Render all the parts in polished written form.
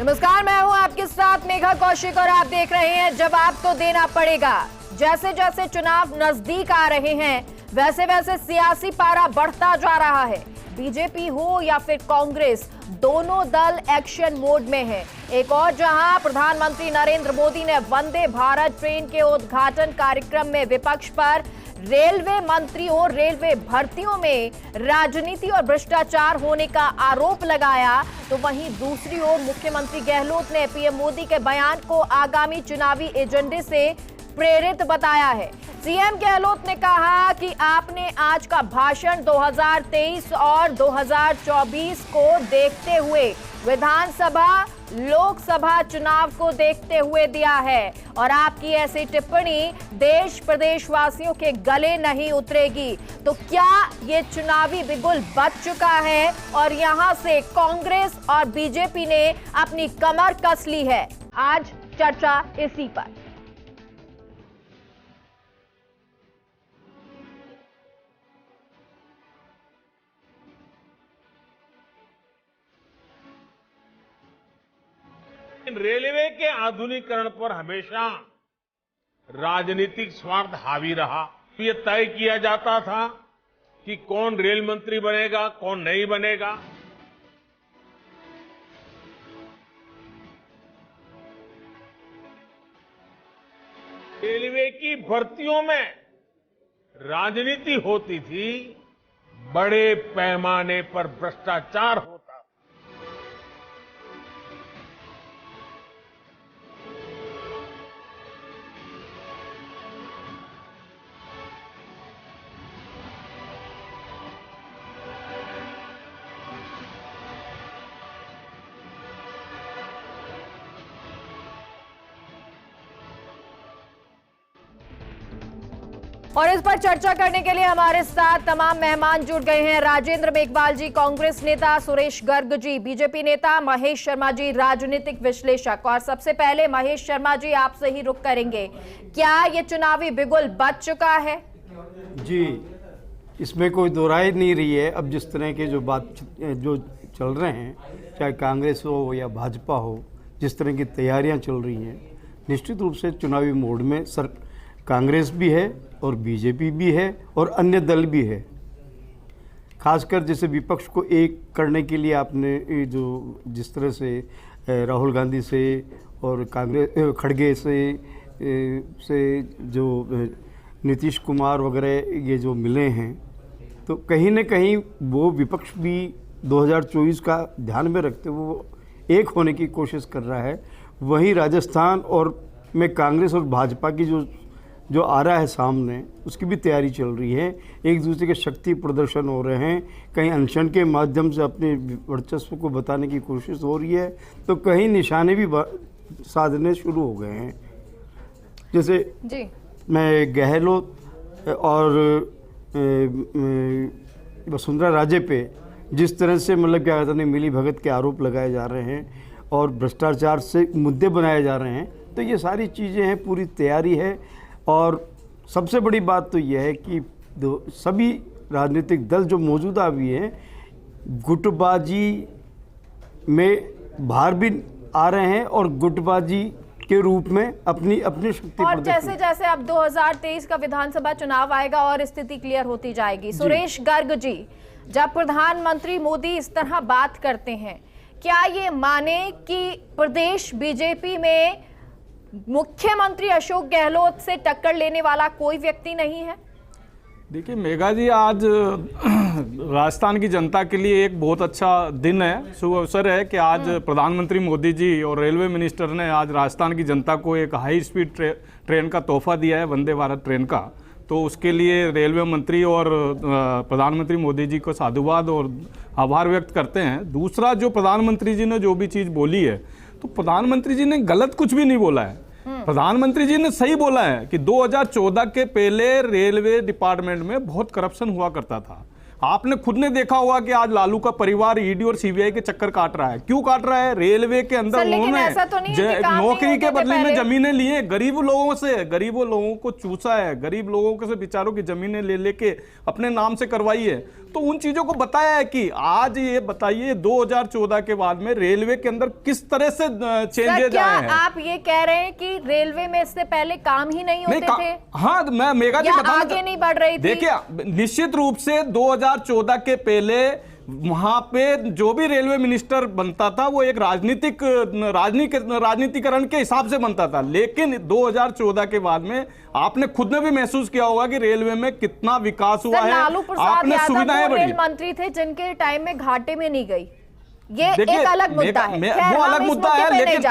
नमस्कार, मैं हूं आपके साथ मेघा कौशिक और आप देख रहे हैं जवाब तो देना पड़ेगा। जैसे जैसे चुनाव नजदीक आ रहे हैं वैसे वैसे सियासी पारा बढ़ता जा रहा है। बीजेपी हो या फिर कांग्रेस, दोनों दल एक्शन मोड में है। एक और जहां प्रधानमंत्री नरेंद्र मोदी ने वंदे भारत ट्रेन के उद्घाटन कार्यक्रम में विपक्ष पर रेलवे मंत्रियों, रेलवे भर्तियों में राजनीति और भ्रष्टाचार होने का आरोप लगाया, तो वहीं दूसरी ओर मुख्यमंत्री गहलोत ने पीएम मोदी के बयान को आगामी चुनावी एजेंडे से प्रेरित बताया है। सीएम गहलोत ने कहा कि आपने आज का भाषण 2023 और 2024 को देखते हुए, विधानसभा लोकसभा चुनाव को देखते हुए दिया है और आपकी ऐसी टिप्पणी देश प्रदेशवासियों के गले नहीं उतरेगी। तो क्या ये चुनावी बिगुल बच चुका है और यहां से कांग्रेस और बीजेपी ने अपनी कमर कस ली है? आज चर्चा इसी पर। रेलवे के आधुनिकीकरण पर हमेशा राजनीतिक स्वार्थ हावी रहा। ये तय किया जाता था कि कौन रेल मंत्री बनेगा, कौन नहीं बनेगा। रेलवे की भर्तियों में राजनीति होती थी, बड़े पैमाने पर भ्रष्टाचार होता। और इस पर चर्चा करने के लिए हमारे साथ तमाम मेहमान जुड़ गए हैं। राजेंद्र मेघवाल जी, कांग्रेस नेता, सुरेश गर्ग जी, बीजेपी नेता, महेश शर्मा जी, राजनीतिक विश्लेषक। और सबसे पहले महेश शर्मा जी, आपसे ही रुक करेंगे। क्या ये चुनावी बिगुल बच चुका है? जी, इसमें कोई दो राय नहीं रही है। अब जिस तरह के जो चल रहे हैं, चाहे कांग्रेस हो या भाजपा हो, जिस तरह की तैयारियां चल रही हैं, निश्चित रूप से चुनावी मोड में कांग्रेस भी है और बीजेपी भी है और अन्य दल भी है। खासकर जैसे विपक्ष को एक करने के लिए आपने जो जिस तरह से राहुल गांधी से और कांग्रेस खड़गे से जो नीतीश कुमार वगैरह ये जो मिले हैं, तो कहीं न कहीं वो विपक्ष भी 2024 का ध्यान में रखते हुए वो एक होने की कोशिश कर रहा है। वहीं राजस्थान और में कांग्रेस और भाजपा की जो आ रहा है सामने, उसकी भी तैयारी चल रही है। एक दूसरे के शक्ति प्रदर्शन हो रहे हैं, कहीं अनशन के माध्यम से अपने वर्चस्व को बताने की कोशिश हो रही है, तो कहीं निशाने भी साधने शुरू हो गए हैं। जैसे जी, मैं गहलोत और वसुंधरा राजे पे जिस तरह से मतलब क्या कहते हैं मिली भगत के आरोप लगाए जा रहे हैं और भ्रष्टाचार से मुद्दे बनाए जा रहे हैं, तो ये सारी चीज़ें हैं, पूरी तैयारी है। और सबसे बड़ी बात तो यह है कि सभी राजनीतिक दल जो मौजूदा भी हैं, गुटबाजी में बाहर भी आ रहे हैं और गुटबाजी के रूप में अपनी शक्ति और जैसे जैसे अब 2023 का विधानसभा चुनाव आएगा और स्थिति क्लियर होती जाएगी। सुरेश गर्ग जी, जब प्रधानमंत्री मोदी इस तरह बात करते हैं, क्या ये माने कि प्रदेश बीजेपी में मुख्यमंत्री अशोक गहलोत से टक्कर लेने वाला कोई व्यक्ति नहीं है? देखिए मेघा जी, आज राजस्थान की जनता के लिए एक बहुत अच्छा दिन है, शुभ अवसर है कि आज प्रधानमंत्री मोदी जी और रेलवे मिनिस्टर ने आज राजस्थान की जनता को एक हाई स्पीड ट्रेन का तोहफा दिया है, वंदे भारत ट्रेन का। तो उसके लिए रेलवे मंत्री और प्रधानमंत्री मोदी जी को साधुवाद और आभार व्यक्त करते हैं। दूसरा, जो प्रधानमंत्री जी ने जो भी चीज़ बोली है, तो प्रधानमंत्री जी ने गलत कुछ भी नहीं बोला है। प्रधानमंत्री जी ने सही बोला है कि 2014 के पहले रेलवे डिपार्टमेंट में बहुत करप्शन हुआ करता था आपने खुद ने देखा होगा कि आज लालू का परिवार ईडी और सीबीआई के चक्कर काट रहा है। क्यों काट रहा है? रेलवे के अंदर उन्होंने नौकरी के बदले में जमीनें ली हैं गरीब लोगों से, गरीबों लोगों को चूसा है, गरीब लोगों से बेचारों की जमीनें ले लेके अपने नाम से करवाई है। तो उन चीजों को बताया है कि आज ये बताइए 2014 के बाद में रेलवे के अंदर किस तरह से चेंजेज आए हैं। आप ये कह रहे हैं कि रेलवे में इससे पहले काम ही नहीं होते थे? हाँ, मैं मेगा जी आगे नहीं बढ़ रही थी? देखिए, निश्चित रूप से 2014 के पहले वहां पे जो भी रेलवे मिनिस्टर बनता था वो एक राजनीतिकरण के हिसाब से बनता था, लेकिन 2014 के बाद में आपने खुद ने भी महसूस किया होगा कि रेलवे में कितना विकास हुआ है। आपने सुविधाएं बढ़ी। रेल मंत्री थे जिनके टाइम में घाटे में नहीं गई, ये एक अलग मुद्दा है। वो अलग मुद्दा है, लेकिन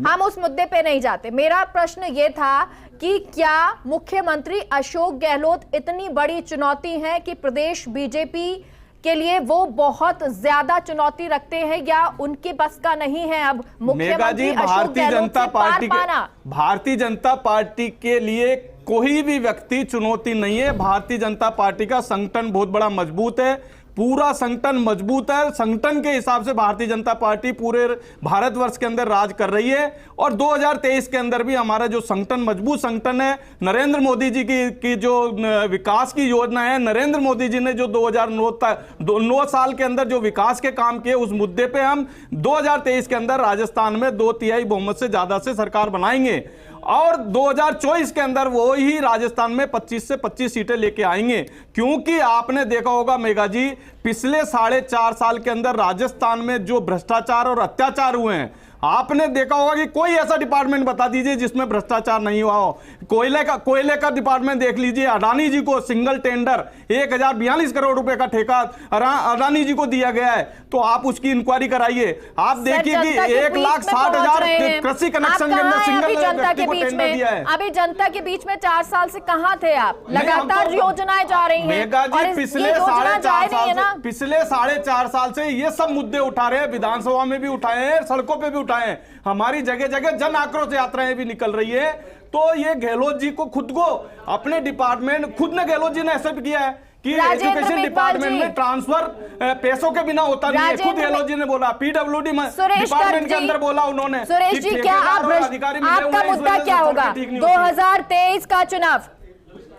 हम उस मुद्दे पे नहीं जाते। मेरा प्रश्न ये था कि क्या मुख्यमंत्री अशोक गहलोत इतनी बड़ी चुनौती है कि प्रदेश बीजेपी के लिए वो बहुत ज्यादा चुनौती रखते हैं, या उनके बस का नहीं है अब मुख्यमंत्री अशोक गहलोत से पार पाना? भारतीय जनता पार्टी के लिए कोई भी व्यक्ति चुनौती नहीं है। भारतीय जनता पार्टी का संगठन बहुत बड़ा मजबूत है, पूरा संगठन मजबूत है। संगठन के हिसाब से भारतीय जनता पार्टी पूरे भारतवर्ष के अंदर राज कर रही है, और 2023 के अंदर भी हमारा जो संगठन मजबूत संगठन है, नरेंद्र मोदी जी की जो विकास की योजना है, नरेंद्र मोदी जी ने जो 2009 साल के अंदर जो विकास के काम किए, उस मुद्दे पे हम 2023 के अंदर राजस्थान में 2/3 बहुमत से ज्यादा से सरकार बनाएंगे, और 2024 के अंदर वो ही राजस्थान में 25 से 25 सीटें लेके आएंगे। क्योंकि आपने देखा होगा मेगा जी, पिछले 4.5 साल के अंदर राजस्थान में जो भ्रष्टाचार और अत्याचार हुए हैं, आपने देखा होगा कि कोई ऐसा डिपार्टमेंट बता दीजिए जिसमें भ्रष्टाचार नहीं हुआ हो। कोयले का डिपार्टमेंट देख लीजिए, अडानी जी को सिंगल टेंडर 1042 करोड़ रुपए का ठेका अडानी जी को दिया गया है, तो आप उसकी इंक्वायरी कराइए। आप देखिए कि 1,60,000 कृषि कनेक्शन के अंदर सिंगल व्यक्ति को टेंडर दिया है। अभी जनता के बीच में 4 साल से कहां थे आप? लगातार योजनाएं जा रही हैं। मेगा जी, पिछले 4.5 साल से ये सब मुद्दे उठा रहे हैं, विधानसभा में भी उठाए हैं, सड़कों पे भी उठाए हैं, हमारी जगह जगह जन आक्रोश यात्राएं भी निकल रही है। तो ये गहलोत जी को खुद को अपने डिपार्टमेंट, खुद ने गहलोत जी ने एक्सेप्ट किया है कि एजुकेशन डिपार्टमेंट में ट्रांसफर पैसों के बिना होता नहीं है। खुद गहलोत जी ने बोला, पीडब्ल्यूडी डिपार्टमेंट के अंदर बोला उन्होंने। सुरेश जी, क्या आपका मुद्दा क्या होगा 2023 का चुनाव?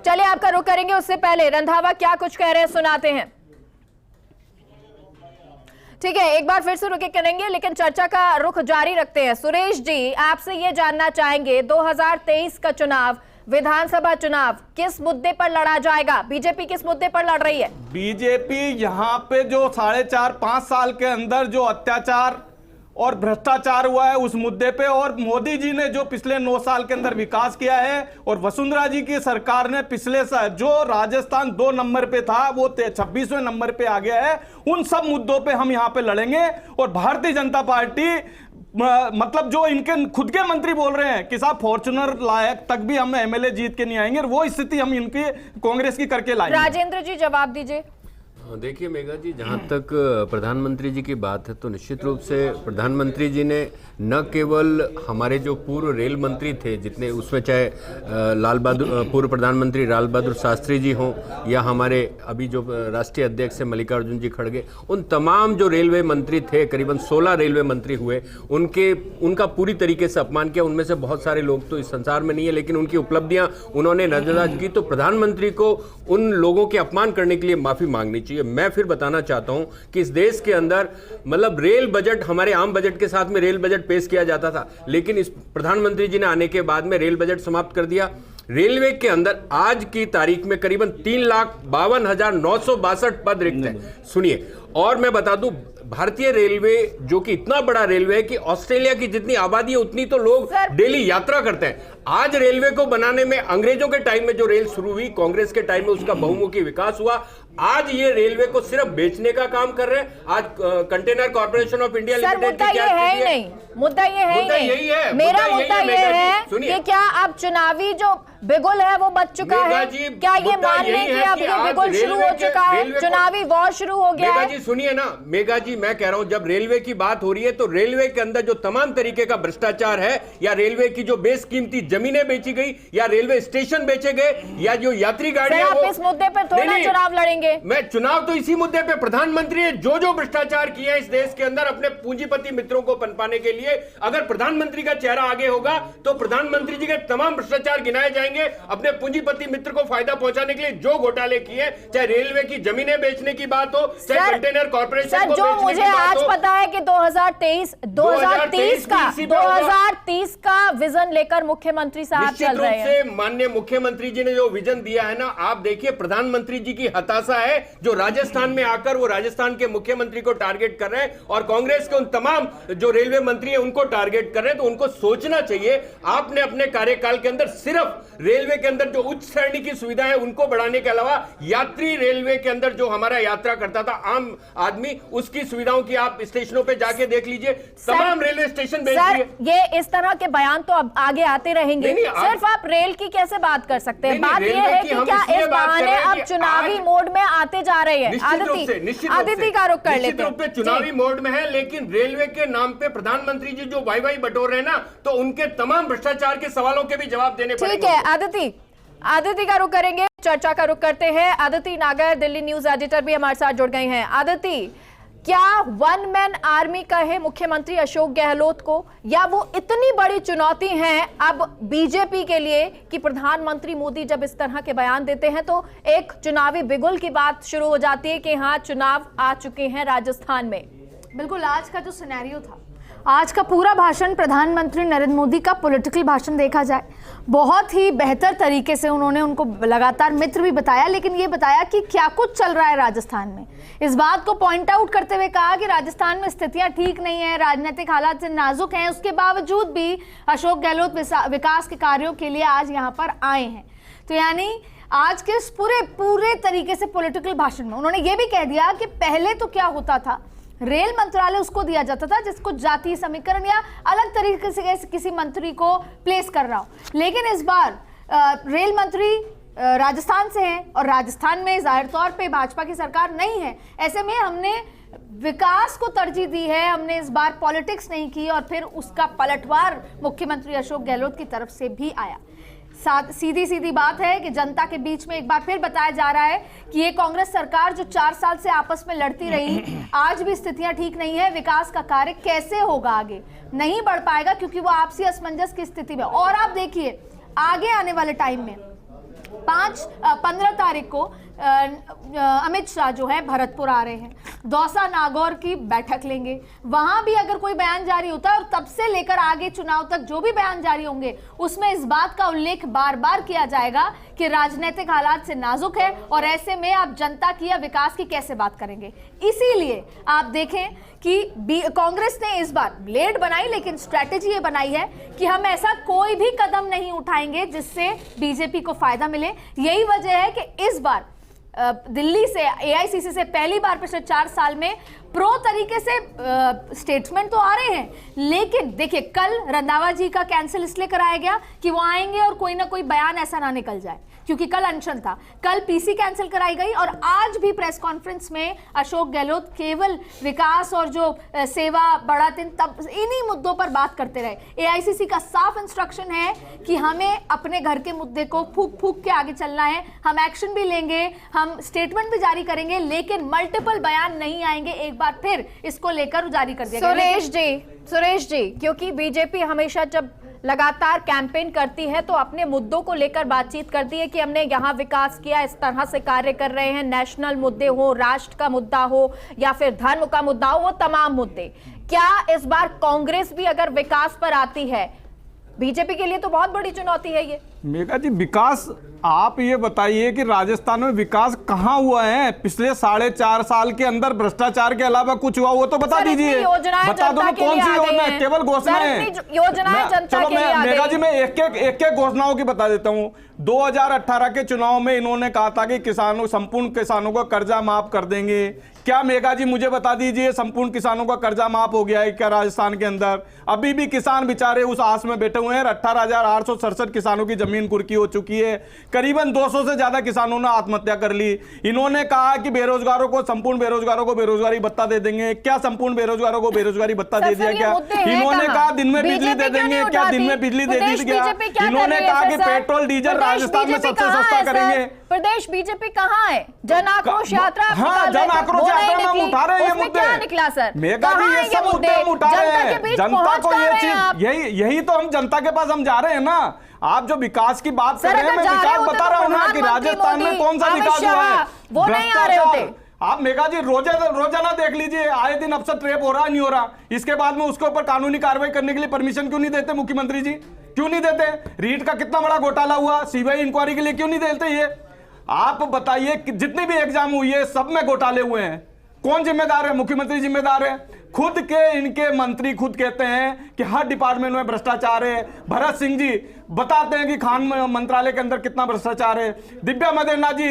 चलिए आपका रुख करेंगे, उससे पहले रंधावा क्या कुछ कह रहे हैं सुनाते हैं। ठीक है, एक बार फिर से रुके करेंगे, लेकिन चर्चा का रुख जारी रखते हैं। सुरेश जी, आपसे ये जानना चाहेंगे 2023 का चुनाव, विधानसभा चुनाव, किस मुद्दे पर लड़ा जाएगा? बीजेपी किस मुद्दे पर लड़ रही है? बीजेपी यहाँ पे जो 4.5 साल के अंदर जो अत्याचार और भ्रष्टाचार हुआ है उस मुद्दे पे, और मोदी जी ने जो पिछले 9 साल के अंदर विकास किया है, और वसुंधरा जी की सरकार ने पिछले साल जो राजस्थान 2 नंबर पे था वो 26वें नंबर पे आ गया है, उन सब मुद्दों पे हम यहाँ पे लड़ेंगे। और भारतीय जनता पार्टी मतलब जो इनके खुद के मंत्री बोल रहे हैं कि साहब फॉर्च्यूनर लायक तक भी हम एमएलए जीत के नहीं आएंगे, और वो स्थिति हम इनकी कांग्रेस की करके लाएंगे। राजेंद्र जी जवाब दीजिए। देखिए मेगा जी, जहाँ तक प्रधानमंत्री जी की बात है तो निश्चित रूप से प्रधानमंत्री जी ने न केवल हमारे जो पूर्व रेल मंत्री थे जितने, उसमें चाहे पूर्व प्रधानमंत्री लाल बहादुर शास्त्री जी हों या हमारे अभी जो राष्ट्रीय अध्यक्ष है मल्लिकार्जुन जी खड़गे, उन तमाम जो रेलवे मंत्री थे, करीबन 16 रेलवे मंत्री हुए, उनका पूरी तरीके से अपमान किया। उनमें से बहुत सारे लोग तो इस संसार में नहीं है, लेकिन उनकी उपलब्धियां उन्होंने नजरअंदाज की। तो प्रधानमंत्री को उन लोगों के अपमान करने के लिए माफी मांगनी चाहिए। मैं फिर बताना चाहता हूं कि इस देश के अंदर मतलब रेल बजट, हमारे आम बजट के साथ में रेल बजट पेश किया जाता था, लेकिन इस प्रधानमंत्री जी ने आने के बाद में रेल बजट समाप्त कर दिया। रेलवे के अंदर आज की तारीख में करीबन 3,52,962 पद रिक्त हैं। सुनिए, और मैं बता दूं, भारतीय रेलवे जो कि इतना बड़ा रेलवे है कि ऑस्ट्रेलिया की जितनी आबादी है उतनी तो लोग डेली यात्रा करते हैं। आज रेलवे को बनाने में अंग्रेजों के टाइम में जो रेल शुरू हुई, कांग्रेस के टाइम में उसका बहुमुखी विकास हुआ। आज ये रेलवे को सिर्फ बेचने का काम कर रहे हैं। आज container corporation of India limited मुद्दा ये है ही नहीं, मुद्दा ये है ही नहीं। मेरा मुद्दा ये है कि क्या अब चुनावी जो बिगुल है वो बच चुका है? क्या ये मान लें कि अब ये बिगुल शुरू हो चुका है, चुनावी वॉर शुरू हो गया है? मेगा जी सुनिए ना, मेगा जी मैं कह रहा हूं, जब रेलवे की बात हो रही है तो रेलवे के अंदर जो तमाम तरीके का भ्रष्टाचार है, या रेलवे की जो बेशकीमती जमीनें बेची गई, या रेलवे स्टेशन बेचे गए, या जो यात्री गाड़ियां, आप इस मुद्दे पर थोड़ा चुनाव लड़ेंगे। करेंगे? मैं चुनाव तो इसी मुद्दे पे, प्रधानमंत्री ने जो जो भ्रष्टाचार किया इस देश के अंदर अपने पूंजीपति मित्रों को पनपाने के लिए, अगर प्रधानमंत्री का चेहरा आगे होगा तो प्रधानमंत्री जी के तमाम भ्रष्टाचार गिनाए जाएंगे। अपने पूंजीपति मित्र को फायदा पहुंचाने के लिए जो घोटाले किए, चाहे रेलवे की जमीनें बेचने की बात हो, चाहे कंटेनर कॉर्पोरेशन को जो मुझे आज पता है कि 2030 का विजन लेकर मुख्यमंत्री साहब चल रहे हैं। माननीय मुख्यमंत्री जी ने जो विजन दिया है ना, आप देखिए प्रधानमंत्री जी की हताशा है जो राजस्थान में आकर वो राजस्थान के मुख्यमंत्री को टारगेट कर रहे हैं और कांग्रेस के उन तमाम जो रेलवे मंत्री है उनको टारगेट कर रहे हैं। तो उनको सोचना चाहिए, आपने अपने कार्यकाल के अंदर सिर्फ रेलवे के अंदर जो उच्च श्रेणी की सुविधा है उनको बढ़ाने के अलावा यात्री रेलवे के अंदर जो हमारा यात्रा करता था आम आदमी, उसकी सुविधाओं की आप स्टेशनों पे जाके देख लीजिए, तमाम रेलवे स्टेशन बेच दिए। ये इस तरह के बयान तो अब आगे आते रहेंगे। सिर्फ आप रेल की कैसे बात कर सकते हैं? बात यह है कि क्या इस बहाने अब चुनावी मोड में आते जा रहे हैं? आदित्य का रुख कर लेते हैं। चुनावी मोड में है, लेकिन रेलवे के नाम पे प्रधानमंत्री जी जो वाई बटोर रहे हैं ना, तो उनके तमाम भ्रष्टाचार के सवालों के भी जवाब देने पड़ेंगे। ठीक है, आदित्य का रुख करेंगे, चर्चा का रुख करते हैं। आदित्य नागर, दिल्ली न्यूज एडिटर भी हमारे साथ जुड़ गए हैं। आदित्य, क्या वन मैन आर्मी कहे मुख्यमंत्री अशोक गहलोत को, या वो इतनी बड़ी चुनौती है अब बीजेपी के लिए कि प्रधानमंत्री मोदी जब इस तरह के बयान देते हैं तो एक चुनावी बिगुल की बात शुरू हो जाती है कि हाँ चुनाव आ चुके हैं राजस्थान में? बिल्कुल, आज का जो सिनेरियो था, आज का पूरा भाषण प्रधानमंत्री नरेंद्र मोदी का पॉलिटिकल भाषण देखा जाए, बहुत ही बेहतर तरीके से उन्होंने उनको लगातार मित्र भी बताया, लेकिन ये बताया कि क्या कुछ चल रहा है राजस्थान में। इस बात को पॉइंट आउट करते हुए कहा कि राजस्थान में स्थितियां ठीक नहीं है, राजनीतिक हालात से नाजुक हैं, उसके बावजूद भी अशोक गहलोत विकास के कार्यों के लिए आज यहाँ पर आए हैं। तो यानी आज के इस पूरे तरीके से पॉलिटिकल भाषण में उन्होंने ये भी कह दिया कि पहले तो क्या होता था, रेल मंत्रालय उसको दिया जाता था जिसको जातीय समीकरण या अलग तरीके से किसी मंत्री को प्लेस कर रहा हो, लेकिन इस बार रेल मंत्री राजस्थान से है और राजस्थान में जाहिर तौर पे भाजपा की सरकार नहीं है। ऐसे में हमने विकास को तरजीह दी है, हमने इस बार पॉलिटिक्स नहीं की और फिर उसका पलटवार मुख्यमंत्री अशोक गहलोत की तरफ से भी आया। सीधी बात है कि जनता के बीच में एक बार फिर बताया जा रहा है कि ये कांग्रेस सरकार जो 4 साल से आपस में लड़ती रही, आज भी स्थितियां ठीक नहीं है। विकास का कार्य कैसे होगा, आगे नहीं बढ़ पाएगा क्योंकि वो आपसी असमंजस की स्थिति में। और आप देखिए आगे आने वाले टाइम में 15 तारीख को अमित शाह जो है भरतपुर आ रहे हैं, दौसा नागौर की बैठक लेंगे, वहां भी अगर कोई बयान जारी होता है और तब से लेकर आगे चुनाव तक जो भी बयान जारी होंगे उसमें इस बात का उल्लेख बार बार किया जाएगा कि राजनीतिक हालात से नाजुक है और ऐसे में आप जनता की या विकास की कैसे बात करेंगे। इसीलिए आप देखें कि कांग्रेस ने इस बार ब्लेड बनाई, लेकिन स्ट्रैटेजी ये बनाई है कि हम ऐसा कोई भी कदम नहीं उठाएंगे जिससे बीजेपी को फायदा मिले। यही वजह है कि इस बार दिल्ली से एआईसीसी से पहली बार पिछले 4 साल में प्रो तरीके से स्टेटमेंट तो आ रहे हैं, लेकिन देखिए कल रंधावा जी का कैंसिल इसलिए कराया गया कि वो आएंगे और कोई ना कोई बयान ऐसा ना निकल जाए, क्योंकि कल अनशन था। कल पीसी कैंसिल कराई गई और आज भी प्रेस कॉन्फ्रेंस में अशोक गहलोत केवल विकास और जो सेवा बढ़ाते तब इन्हीं मुद्दों पर बात करते रहे। एआईसीसी का साफ इंस्ट्रक्शन है कि हमें अपने घर के मुद्दे को फूक फूक के आगे चलना है, हम एक्शन भी लेंगे, हम स्टेटमेंट भी जारी करेंगे, लेकिन मल्टीपल बयान नहीं आएंगे। एक बार फिर इसको लेकर जारी कर दिया गया। सुरेश जी, क्योंकि बीजेपी हमेशा जब लगातार कैंपेन करती है तो अपने मुद्दों को लेकर बातचीत करती है कि हमने यहाँ विकास किया, इस तरह से कार्य कर रहे हैं, नेशनल मुद्दे हो, राष्ट्र का मुद्दा हो या फिर धर्म का मुद्दा हो, वो तमाम मुद्दे। क्या इस बार कांग्रेस भी अगर विकास पर आती है, बीजेपी के लिए तो बहुत बड़ी चुनौती है ये? मेघा जी, विकास आप ये बताइए कि राजस्थान में विकास कहाँ हुआ है? पिछले 4.5 साल के अंदर भ्रष्टाचार के अलावा कुछ हुआ वो तो बता दीजिए, बता दो कौन सी योजना है? केवल घोषणाएं योजनाएं जनता के लिए आ गई। मेघा जी, मैं एक घोषणाओं की बता देता हूँ। 2018 के चुनाव में इन्होंने कहा था कि संपूर्ण किसानों को कर्जा माफ कर देंगे। क्या मेघा जी मुझे बता दीजिए, संपूर्ण किसानों का कर्जा माफ हो गया है क्या राजस्थान के अंदर? अभी भी किसान बेचारे उस आस में बैठे हुए हैं। 18,867 किसानों की जमीन कुर्की हो चुकी है, करीबन 200 से ज्यादा किसानों ने आत्महत्या कर ली। इन्होंने कहा कि बेरोजगारों को, संपूर्ण बेरोजगारों को बेरोजगारी भत्ता दे देंगे। क्या संपूर्ण बेरोजगारों को बेरोजगारी भत्ता दे दिया क्या? इन्होंने कहा दिन में बिजली दे देंगे, क्या दिन में बिजली दे दी क्या? इन्होंने कहा कि पेट्रोल डीजल राजस्थान में सबसे सस्ता करेंगे। प्रदेश बीजेपी कहाँ है? जन आक्रोश यात्रा आप हाँ, निकाल रहे जन थे, आक्रोश वो नहीं यात्रा में हम निकली। उठा रहे हैं ये उसमें मुद्दे। क्या निकला सर? मेघा कहाँ जी है ये सब मुद्दे हम उठा रहे जनता के हैं, बीच जनता पहुंच को कहाँ ये रहे हैं आप? चीज यही तो हम जनता के पास हम जा रहे हैं ना। आप जो विकास की बात कर सर, रहे हैं, अगर मैं जा रहे विकास होते बता तो रहा हूँ ना कि प्रधानमंत्री राजस्थान में मोदी, कौन सा अमित विकास हुआ है। शाह, वो नहीं आ रहे होते। आप मेघा जी रोजाना देख लीजिए, आए दिन अफसर ट्रेप हो रहा नहीं हो रहा, इसके बाद में उसके ऊपर कानूनी कार्रवाई करने के लिए परमिशन क्यों नहीं देते मुख्यमंत्री जी? क्यों नहीं देते? रीट का कितना बड़ा घोटाला हुआ, सीबीआई इंक्वायरी के लिए क्यों नहीं देते? ये आप बताइए कि जितनी भी एग्जाम हुई है सब में घोटाले हुए हैं, कौन जिम्मेदार है? मुख्यमंत्री जिम्मेदार है। खुद के इनके मंत्री खुद कहते हैं कि हर डिपार्टमेंट में भ्रष्टाचार है। भरत सिंह जी बताते हैं कि खान मंत्रालय के अंदर कितना भ्रष्टाचार है। दिव्या मदेना जी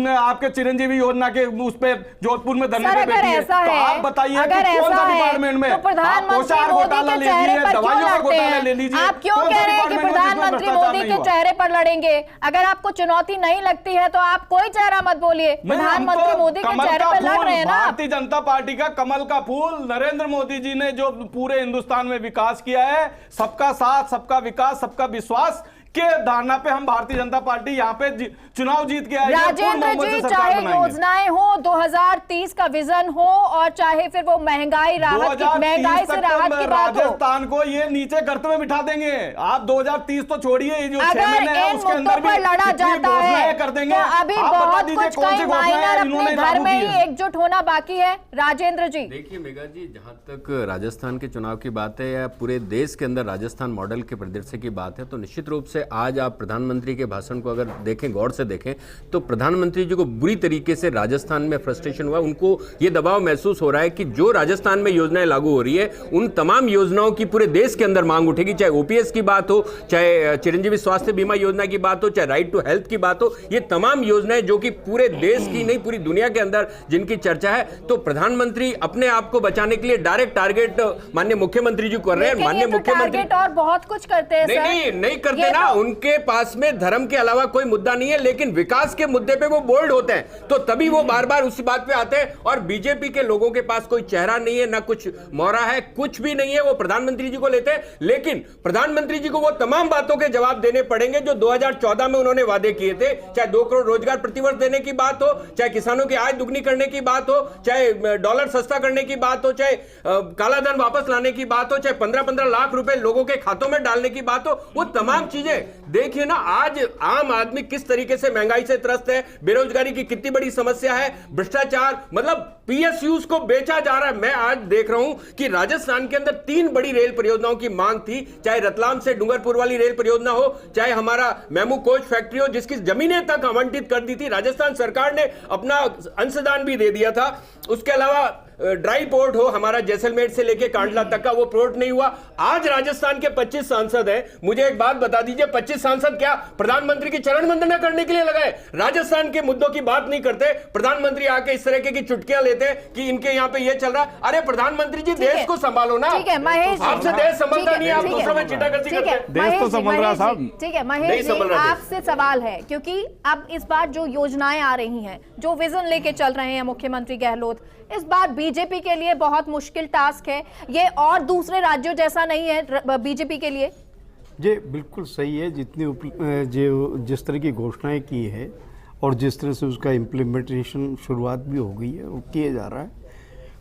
आपके चिरंजीवी योजना के उस पे जोधपुर में धरने पे बैठी है। तो आप बताइए कि कौन सा डिपार्टमेंट में? तो प्रधानमंत्री मोदी के चेहरे पर क्यों लड़ते हैं? आप क्यों कह रहे हैं कि प्रधानमंत्री मोदी के चेहरे पर लड़ेंगे? अगर आपको चुनौती नहीं लगती है तो आप कोई चेहरा मत बोलिए, प्रधानमंत्री मोदी के चेहरे पर लड़ रहे हैं ना। भारतीय जनता पार्टी का कमल का फूल नरेंद्र मोदी जी ने जो पूरे हिंदुस्तान में विकास किया है, सबका साथ, सबका विकास, सबका विश्वास के धारणा पे हम भारतीय जनता पार्टी यहाँ पे चुनाव जीत के आए। राजेंद्र जी, चाहे योजनाएं हो, 2030 का विजन हो, और चाहे फिर वो महंगाई से राहत की बात हो, राजस्थान को ये नीचे गर्त में बिठा देंगे। आप 2030 तो छोड़िए, ये जो 6 महीने हैं उसके अंदर भी लड़ा जाता है कर देंगे। तो अभी बहुत कुछ कई माइनर अपने घर में ही एकजुट होना बाकी है। राजेंद्र जी देखिए मेघा जी, जहां तक राजस्थान के चुनाव की बात है या पूरे देश के अंदर राजस्थान मॉडल के परिदृश्य की बात है, तो निश्चित रूप से आज आप प्रधानमंत्री के भाषण को अगर देखें, गौर से देखें, तो प्रधानमंत्री जी को बुरी तरीके से राजस्थान में फ्रस्ट्रेशन हुआ। उनको यह दबाव महसूस हो रहा है कि जो राजस्थान में योजनाएं लागू हो रही है, उन तमाम योजनाओं की पूरे देश के अंदर मांग उठेगी। चाहे ओपीएस की बात हो, चाहे चिरंजीवी स्वास्थ्य बीमा योजना की बात हो, चाहे राइट टू हेल्थ की बात हो, ये तमाम योजनाएं जो कि पूरे देश की नहीं पूरी दुनिया के अंदर जिनकी चर्चा है, तो प्रधानमंत्री अपने आप को बचाने के लिए डायरेक्ट टारगेट माननीय मुख्यमंत्री जी कर रहे हैं। माननीय मुख्यमंत्री और बहुत कुछ करते हैं। नहीं करते ना, उनके पास में धर्म के अलावा कोई मुद्दा नहीं है, लेकिन विकास के मुद्दे पे वो बोल्ड होते हैं, तो तभी वो बार बार उसी बात पे आते हैं। और बीजेपी के लोगों के पास कोई चेहरा नहीं है, ना कुछ मोहरा है, कुछ भी नहीं है। वो प्रधानमंत्री जी को लेते हैं, लेकिन प्रधानमंत्री जी को वो तमाम बातों के जवाब देने पड़ेंगे जो 2014 में उन्होंने वादे किए थे। चाहे 2 करोड़ रोजगार प्रतिवर्ष देने की बात हो, चाहे किसानों की आय दुगनी करने की बात हो, चाहे डॉलर सस्ता करने की बात हो, चाहे काला धन वापस लाने की बात हो, चाहे 15-15 लाख रुपए लोगों के खातों में डालने की बात हो, वो तमाम चीजें देखिए ना। आज आम आदमी किस तरीके से महंगाई से त्रस्त है, बेरोजगारी की कितनी बड़ी समस्या है, भ्रष्टाचार, मतलब पीएसयूज को बेचा जा रहा है। मैं आज देख रहा हूं कि राजस्थान के अंदर 3 बड़ी रेल परियोजनाओं की मांग थी, चाहे रतलाम से डूंगरपुर वाली रेल परियोजना हो, चाहे हमारा मेमू कोच फैक्ट्री हो, जिसकी जमीनें तक आवंटित कर दी थी। राजस्थान सरकार ने अपना अंशदान भी दे दिया था। उसके अलावा ड्राई पोर्ट हो हमारा जैसलमेर से लेके कांडला तक का, वो पोर्ट नहीं हुआ। आज राजस्थान के 25 सांसद हैं। मुझे एक बात बता दीजिए, 25 सांसद क्या प्रधानमंत्री की चरण वंदना करने के लिए लगाए? राजस्थान के मुद्दों की बात नहीं करते। प्रधानमंत्री आके इस तरह की चुटकियां लेते हैं कि इनके यहाँ पे ये चल रहा है। अरे प्रधानमंत्री जी, देश को संभालो ना। ठीक है महेश, आपसे देश संभलता नहीं है, आप दूसरों में चिटागर्दी करते हैं। देश तो संभल रहा साहब। ठीक है महेश जी, आपसे सवाल है, क्योंकि अब इस बार जो योजनाएं आ रही हैं, जो विजन लेके चल रहे हैं मुख्यमंत्री गहलोत, इस बार बीजेपी के लिए बहुत मुश्किल टास्क है ये, और दूसरे राज्यों जैसा नहीं है बीजेपी के लिए। जी बिल्कुल सही है। जिस तरह की घोषणाएं की है और जिस तरह से उसका इम्प्लीमेंटेशन शुरुआत भी हो गई है, वो किया जा रहा है।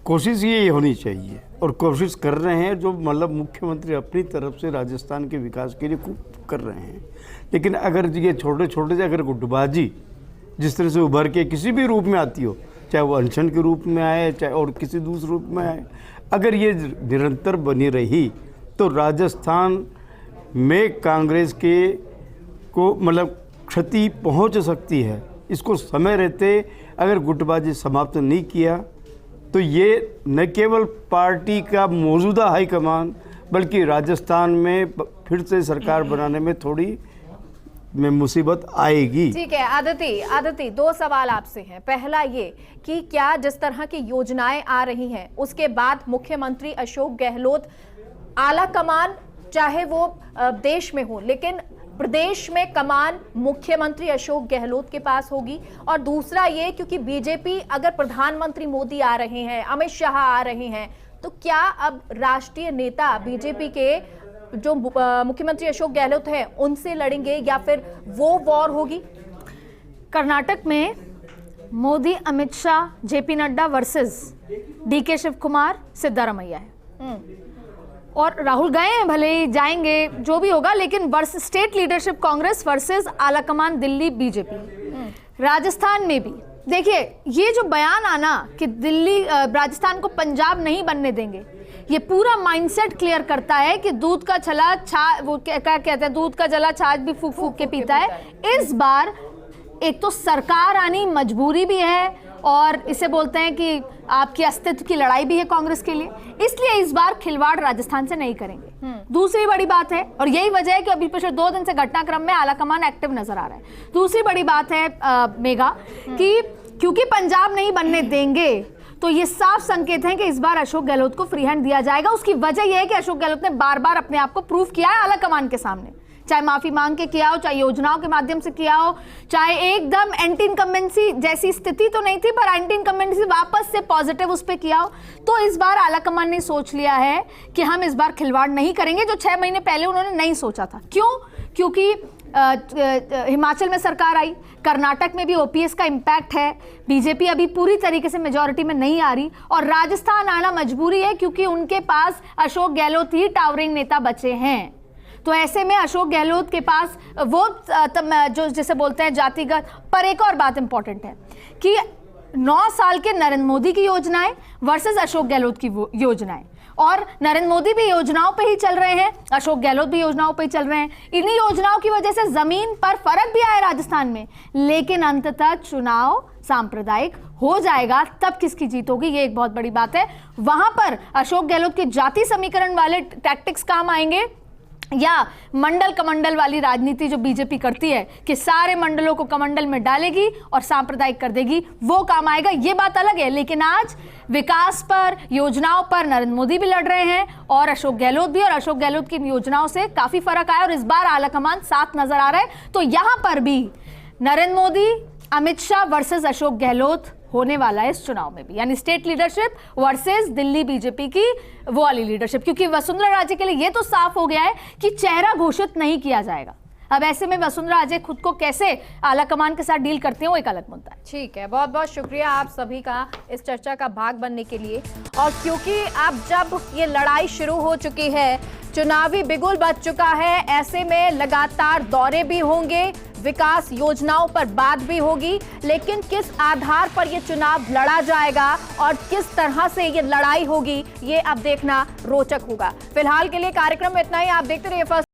कोशिश ये होनी चाहिए और कोशिश कर रहे हैं, जो मतलब मुख्यमंत्री अपनी तरफ से राजस्थान के विकास के लिए खूब कर रहे हैं। लेकिन अगर ये छोटे छोटे से अगर गुटबाजी जिस तरह से उभर के किसी भी रूप में आती हो, चाहे वो अनशन के रूप में आए, चाहे और किसी दूसरे रूप में आए, अगर ये निरंतर बनी रही तो राजस्थान में कांग्रेस के को मतलब क्षति पहुंच सकती है। इसको समय रहते अगर गुटबाजी समाप्त नहीं किया तो ये न केवल पार्टी का मौजूदा हाईकमान बल्कि राजस्थान में फिर से सरकार बनाने में थोड़ी में मुसीबत आएगी। ठीक है आदिति, 2 सवाल आपसे हैं। पहला ये कि क्या जिस तरह की योजनाएं आ रही हैं उसके बाद मुख्यमंत्री अशोक गहलोत आला कमान, चाहे वो देश में हो, लेकिन प्रदेश में कमान मुख्यमंत्री अशोक गहलोत के पास होगी? और दूसरा ये, क्योंकि बीजेपी अगर प्रधानमंत्री मोदी आ रहे हैं, अमित शाह आ रहे हैं, तो क्या अब राष्ट्रीय नेता बीजेपी के जो मुख्यमंत्री अशोक गहलोत हैं उनसे लड़ेंगे या फिर वो वॉर होगी? कर्नाटक में मोदी, अमित शाह, जेपी नड्डा वर्सेस डीके शिव कुमार, सिद्धारमैया है। और राहुल गए हैं, भले ही जाएंगे, जो भी होगा, लेकिन स्टेट लीडरशिप कांग्रेस वर्सेस आलाकमान दिल्ली बीजेपी। राजस्थान में भी देखिए, ये जो बयान आना कि दिल्ली राजस्थान को पंजाब नहीं बनने देंगे, ये पूरा माइंडसेट क्लियर करता है कि दूध का छला वो क्या कहते हैं, दूध का जला छाछ भी फूक फूक के पीता है। इस बार एक तो सरकार आनी मजबूरी भी है और इसे बोलते हैं कि आपकी अस्तित्व की लड़ाई भी है कांग्रेस के लिए, इसलिए इस बार खिलवाड़ राजस्थान से नहीं करेंगे। दूसरी बड़ी बात है, और यही वजह है कि अभी पिछले 2 दिन से घटनाक्रम में आलाकमान एक्टिव नजर आ रहा है। दूसरी बड़ी बात है मेघा कि क्योंकि पंजाब नहीं बनने देंगे तो ये साफ संकेत है कि इस बार अशोक गहलोत को फ्री हैंड दिया जाएगा। उसकी वजह यह है कि अशोक गहलोत ने बार बार अपने आप को प्रूव किया है आलाकमान के सामने, चाहे माफी मांग के किया हो, चाहे योजनाओं के माध्यम से किया हो, चाहे एकदम एंटी इनकम्बेंसी जैसी स्थिति तो नहीं थी पर एंटी इनकम्बेंसी वापस से पॉजिटिव उस पर किया हो। तो इस बार आलाकमान ने सोच लिया है कि हम इस बार खिलवाड़ नहीं करेंगे, जो 6 महीने पहले उन्होंने नहीं सोचा था। क्यों? क्योंकि हिमाचल में सरकार आई, कर्नाटक में भी ओपीएस का इम्पैक्ट है, बीजेपी अभी पूरी तरीके से मेजॉरिटी में नहीं आ रही, और राजस्थान आना मजबूरी है क्योंकि उनके पास अशोक गहलोत ही टावरिंग नेता बचे हैं। तो ऐसे में अशोक गहलोत के पास वो जो जिसे बोलते हैं जातिगत। पर एक और बात इंपॉर्टेंट है कि 9 साल के नरेंद्र मोदी की योजनाएं वर्सेस अशोक गहलोत की योजनाएं, और नरेंद्र मोदी भी योजनाओं पे ही चल रहे हैं, अशोक गहलोत भी योजनाओं पे ही चल रहे हैं। इन्हीं योजनाओं की वजह से जमीन पर फर्क भी आया राजस्थान में, लेकिन अंततः चुनाव सांप्रदायिक हो जाएगा, तब किसकी जीत होगी, ये एक बहुत बड़ी बात है। वहां पर अशोक गहलोत के जाति समीकरण वाले टैक्टिक्स काम आएंगे या मंडल कमंडल वाली राजनीति जो बीजेपी करती है कि सारे मंडलों को कमंडल में डालेगी और सांप्रदायिक कर देगी, वो काम आएगा, ये बात अलग है। लेकिन आज विकास पर, योजनाओं पर नरेंद्र मोदी भी लड़ रहे हैं और अशोक गहलोत भी, और अशोक गहलोत की योजनाओं से काफी फर्क आया और इस बार आलाकमान साथ नजर आ रहा है। तो यहां पर भी नरेंद्र मोदी, अमित शाह वर्सेस अशोक गहलोत होने वाला है इस चुनाव में भी, यानी state leadership versus Delhi BJP की वो वाली लीडरशिप। क्योंकि वसुंधरा राजे के लिए ये तो साफ हो गया है कि चेहरा घोषित नहीं किया जाएगा। अब ऐसे में वसुंधरा राजे खुद को कैसे आलाकमान के साथ डील करते हैं वो एक अलग मुद्दा है। ठीक है, बहुत बहुत शुक्रिया आप सभी का इस चर्चा का भाग बनने के लिए। और क्योंकि अब जब ये लड़ाई शुरू हो चुकी है, चुनावी बिगुल बज चुका है, ऐसे में लगातार दौरे भी होंगे, विकास योजनाओं पर बात भी होगी, लेकिन किस आधार पर ये चुनाव लड़ा जाएगा और किस तरह से ये लड़ाई होगी, ये अब देखना रोचक होगा। फिलहाल के लिए कार्यक्रम में इतना ही। आप देखते रहिए फर्स्ट